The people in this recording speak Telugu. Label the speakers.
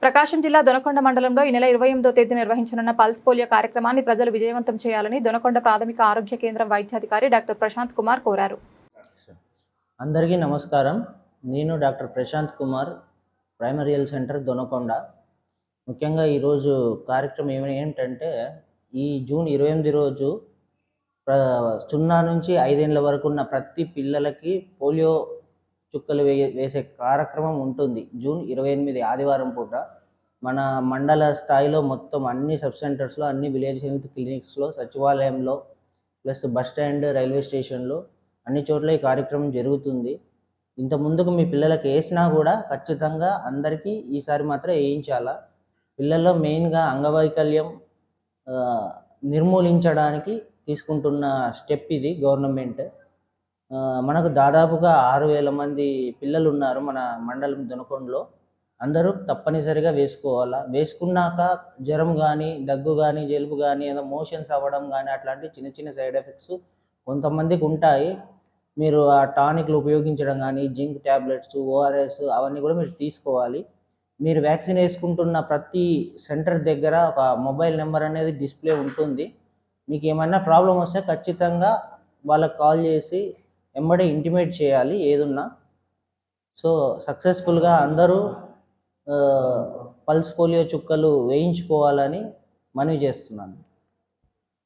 Speaker 1: ప్రకాశం జిల్లా దొనకొండ మండలంలో ఈ నెల 28వ తేదీ నిర్వహించనున్న పల్స్ పోలియో కార్యక్రమాన్ని ప్రజలు విజయవంతం చేయాలని దొనకొండ ప్రాథమిక ఆరోగ్య కేంద్రం వైద్యాధికారి డాక్టర్ ప్రశాంత్ కుమార్ కోరారు.
Speaker 2: అందరికీ నమస్కారం. నేను doctor Prashant Kumar, primary health centre Donakonda. ముఖ్యంగా ఈరోజు కార్యక్రమం ఏంటంటే ఈ జూన్ 28 రోజు 0 నుంచి 5 ఏళ్ల వరకు ఉన్న ప్రతి పిల్లలకి పోలియో చుక్కలు వేసే కార్యక్రమం ఉంటుంది. జూన్ 28 ఆదివారం పూట మన మండల స్థాయిలో మొత్తం అన్ని సబ్ సెంటర్స్లో, అన్ని విలేజ్ హెల్త్ క్లినిక్స్లో, సచివాలయంలో, ప్లస్ బస్ స్టాండ్, రైల్వే స్టేషన్లో అన్ని చోట్ల ఈ కార్యక్రమం జరుగుతుంది. ఇంత ముందుకు మీ పిల్లలకి వేసినా కూడా ఖచ్చితంగా అందరికీ ఈసారి మాత్రం వేయించాలా. పిల్లల్లో మెయిన్గా అంగవైకల్యం నిర్మూలించడానికి తీసుకుంటున్న స్టెప్ ఇది గవర్నమెంట్. మనకు దాదాపుగా 6,000 మంది పిల్లలు ఉన్నారు మన మండలం దొనకొండలో. అందరూ తప్పనిసరిగా వేసుకోవాలా. వేసుకున్నాక జ్వరం కానీ, దగ్గు కానీ, జలుబు కానీ, ఏదో మోషన్స్ అవ్వడం కానీ అట్లాంటి చిన్న చిన్న సైడ్ ఎఫెక్ట్స్ కొంతమందికి ఉంటాయి. మీరు ఆ టానిక్లు ఉపయోగించడం కానీ, జింక్ ట్యాబ్లెట్స్, ఓఆర్ఎస్ అవన్నీ కూడా మీరు తీసుకోవాలి. మీరు వ్యాక్సిన్ వేసుకుంటున్న ప్రతి సెంటర్ దగ్గర ఒక మొబైల్ నెంబర్ అనేది డిస్ప్లే ఉంటుంది. మీకు ఏమైనా ప్రాబ్లం వస్తే ఖచ్చితంగా వాళ్ళకి కాల్ చేసి వెంబడే ఇంటిమేట్ చేయాలి ఏదున్నా. సో సక్సెస్ఫుల్గా అందరూ పల్స్ పోలియో చుక్కలు వేయించుకోవాలని మనవి చేస్తున్నాను.